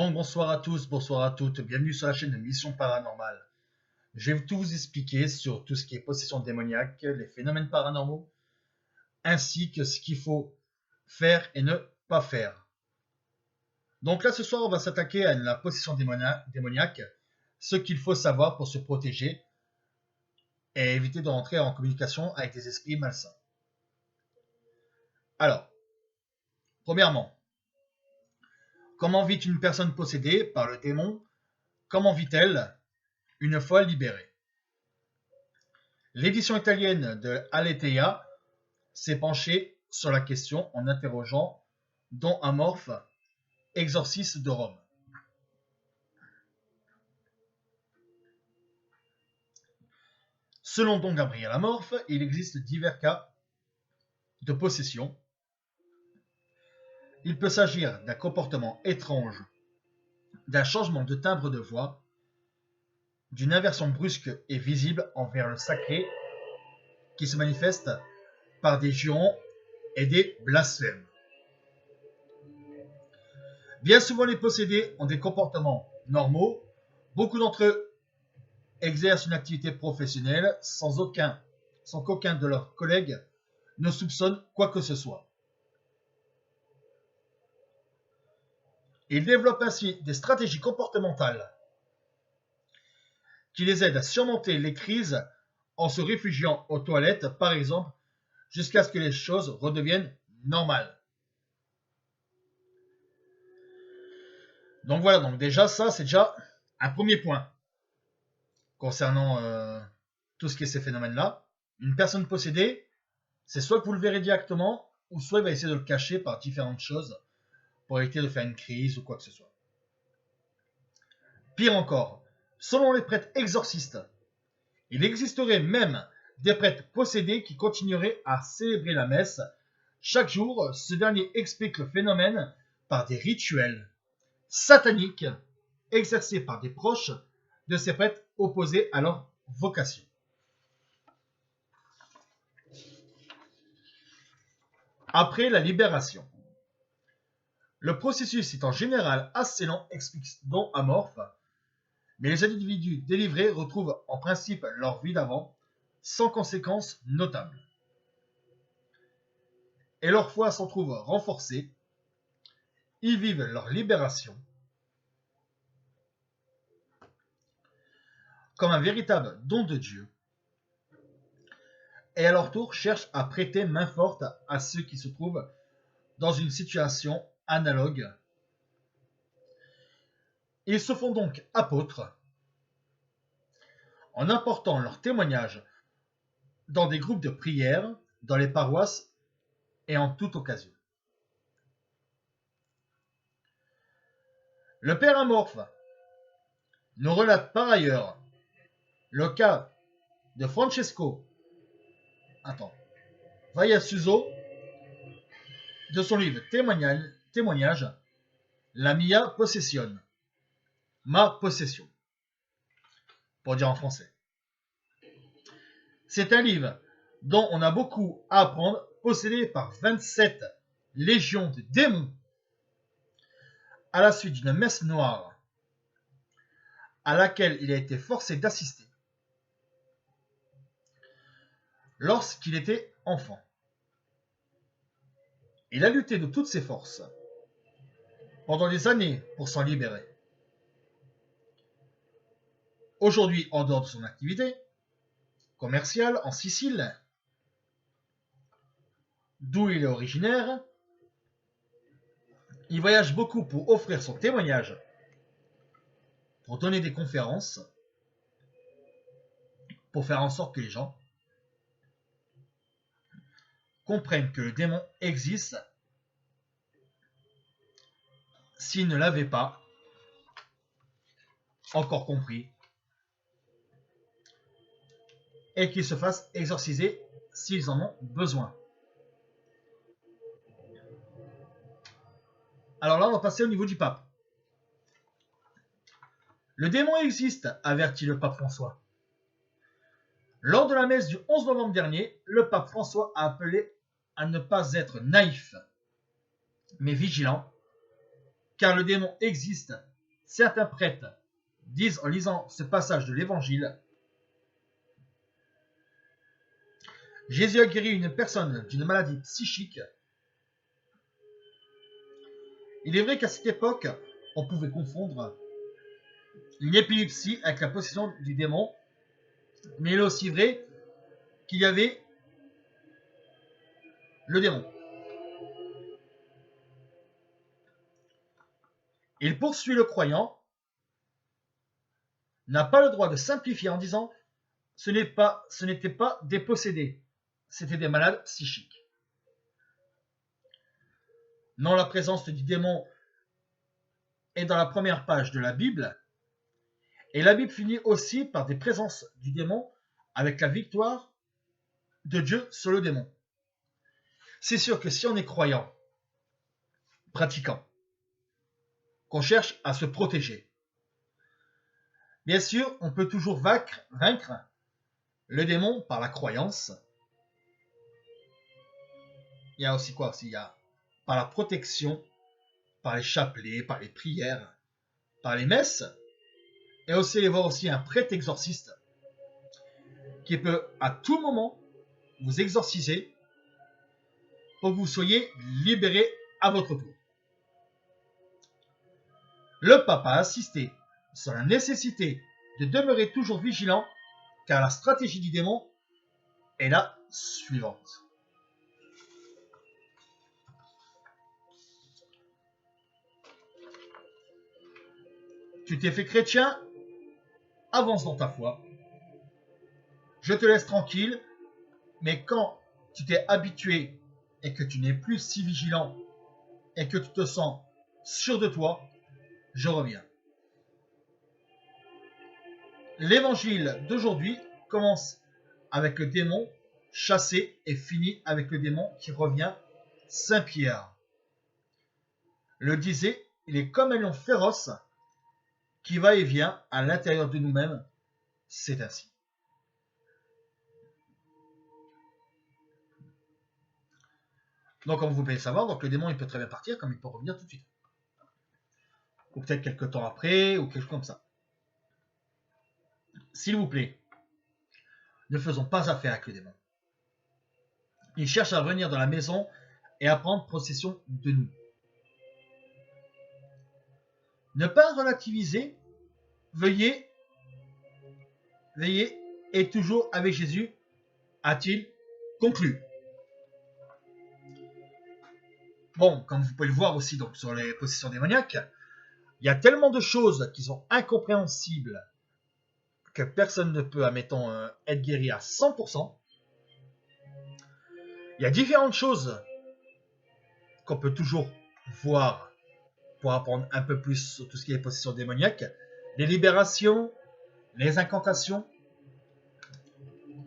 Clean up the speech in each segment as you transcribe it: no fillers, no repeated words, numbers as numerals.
Donc bonsoir à tous, bonsoir à toutes, bienvenue sur la chaîne de Mission Paranormale. Je vais tout vous expliquer sur tout ce qui est possession démoniaque, les phénomènes paranormaux, ainsi que ce qu'il faut faire et ne pas faire. Donc là ce soir on va s'attaquer à la possession démoniaque, ce qu'il faut savoir pour se protéger et éviter de rentrer en communication avec des esprits malsains. Alors, premièrement, comment vit une personne possédée par le démon? Comment vit-elle une fois libérée? L'édition italienne de Aletheia s'est penchée sur la question en interrogeant Don Amorphe, exorciste de Rome. Selon Don Gabriel Amorphe, il existe divers cas de possession. Il peut s'agir d'un comportement étrange, d'un changement de timbre de voix, d'une inversion brusque et visible envers le sacré qui se manifeste par des jurons et des blasphèmes. Bien souvent, les possédés ont des comportements normaux. Beaucoup d'entre eux exercent une activité professionnelle sans qu'aucun de leurs collègues ne soupçonne quoi que ce soit. Ils développent ainsi des stratégies comportementales qui les aident à surmonter les crises en se réfugiant aux toilettes, par exemple, jusqu'à ce que les choses redeviennent normales. Donc voilà, donc déjà ça c'est déjà un premier point concernant tout ce qui est ces phénomènes-là. Une personne possédée, c'est soit que vous le verrez directement, ou soit il va essayer de le cacher par différentes choses pour éviter de faire une crise ou quoi que ce soit. Pire encore, selon les prêtres exorcistes, il existerait même des prêtres possédés qui continueraient à célébrer la messe. Chaque jour, ce dernier explique le phénomène par des rituels sataniques exercés par des proches de ces prêtres opposés à leur vocation. Après la libération. Le processus est en général assez lent, explique Don Amorphe, mais les individus délivrés retrouvent en principe leur vie d'avant, sans conséquences notables. Et leur foi s'en trouve renforcée. Ils vivent leur libération comme un véritable don de Dieu, et à leur tour cherchent à prêter main forte à ceux qui se trouvent dans une situation analogue. Ils se font donc apôtres en apportant leur témoignage dans des groupes de prière, dans les paroisses et en toute occasion. Le père Amorphe nous relate par ailleurs le cas de Francesco Vaiasuso de son livre Témoignage, La mia possession, ma possession, pour dire en français. C'est un livre dont on a beaucoup à apprendre, possédé par 27 légions de démons à la suite d'une messe noire à laquelle il a été forcé d'assister lorsqu'il était enfant. Il a lutté de toutes ses forces pendant des années pour s'en libérer. Aujourd'hui, en dehors de son activité commerciale en Sicile, d'où il est originaire, il voyage beaucoup pour offrir son témoignage, pour donner des conférences, pour faire en sorte que les gens comprennent que le démon existe s'ils ne l'avaient pas encore compris, et qu'ils se fassent exorciser s'ils en ont besoin. Alors là, on va passer au niveau du pape. Le démon existe, avertit le pape François. Lors de la messe du 11 novembre dernier, le pape François a appelé à ne pas être naïf, mais vigilant, car le démon existe certains prêtres disent en lisant ce passage de l'Évangile, Jésus a guéri une personne d'une maladie psychique. Il est vrai qu'à cette époque, on pouvait confondre une épilepsie avec la possession du démon, mais il est aussi vrai qu'il y avait le démon. Il poursuit le croyant, n'a pas le droit de simplifier en disant ce n'était pas des possédés, c'était des malades psychiques. Non, la présence du démon est dans la première page de la Bible, et la Bible finit aussi par des présences du démon avec la victoire de Dieu sur le démon. C'est sûr que si on est croyant, pratiquant, qu'on cherche à se protéger, bien sûr, on peut toujours vaincre le démon par la croyance. Il y a aussi quoi? Il y a par la protection, par les chapelets, par les prières, par les messes, et aussi aller voir aussi un prêtre exorciste qui peut à tout moment vous exorciser pour que vous soyez libérés à votre tour. Le pape a insisté sur la nécessité de demeurer toujours vigilant car la stratégie du démon est la suivante. Tu t'es fait chrétien, avance dans ta foi. Je te laisse tranquille, mais quand tu t'es habitué et que tu n'es plus si vigilant et que tu te sens sûr de toi, je reviens. L'évangile d'aujourd'hui commence avec le démon chassé et finit avec le démon qui revient. Saint Pierre le disait, il est comme un lion féroce qui va et vient à l'intérieur de nous-mêmes. C'est ainsi. Donc, comme vous pouvez le savoir, donc le démon il peut très bien partir, comme il peut revenir tout de suite. Ou peut-être quelques temps après, ou quelque chose comme ça. S'il vous plaît, ne faisons pas affaire avec le démon. Il cherche à venir dans la maison et à prendre possession de nous. Ne pas relativiser, veillez et toujours avec Jésus, a-t-il conclu. Bon, comme vous pouvez le voir aussi donc, sur les possessions démoniaques, il y a tellement de choses qui sont incompréhensibles que personne ne peut, admettons, être guéri à 100%. Il y a différentes choses qu'on peut toujours voir pour apprendre un peu plus sur tout ce qui est possession démoniaque. Les libérations, les incantations.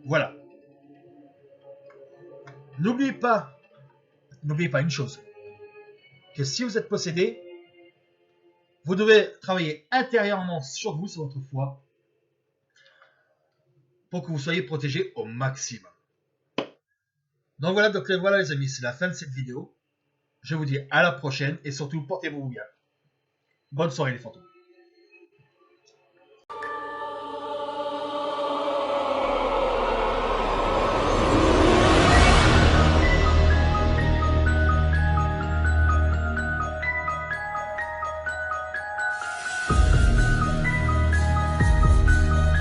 Voilà. N'oubliez pas une chose, que si vous êtes possédé, vous devez travailler intérieurement sur vous, sur votre foi, pour que vous soyez protégé au maximum. Donc voilà les amis, c'est la fin de cette vidéo. Je vous dis à la prochaine et surtout portez-vous bien. Bonne soirée les fantômes.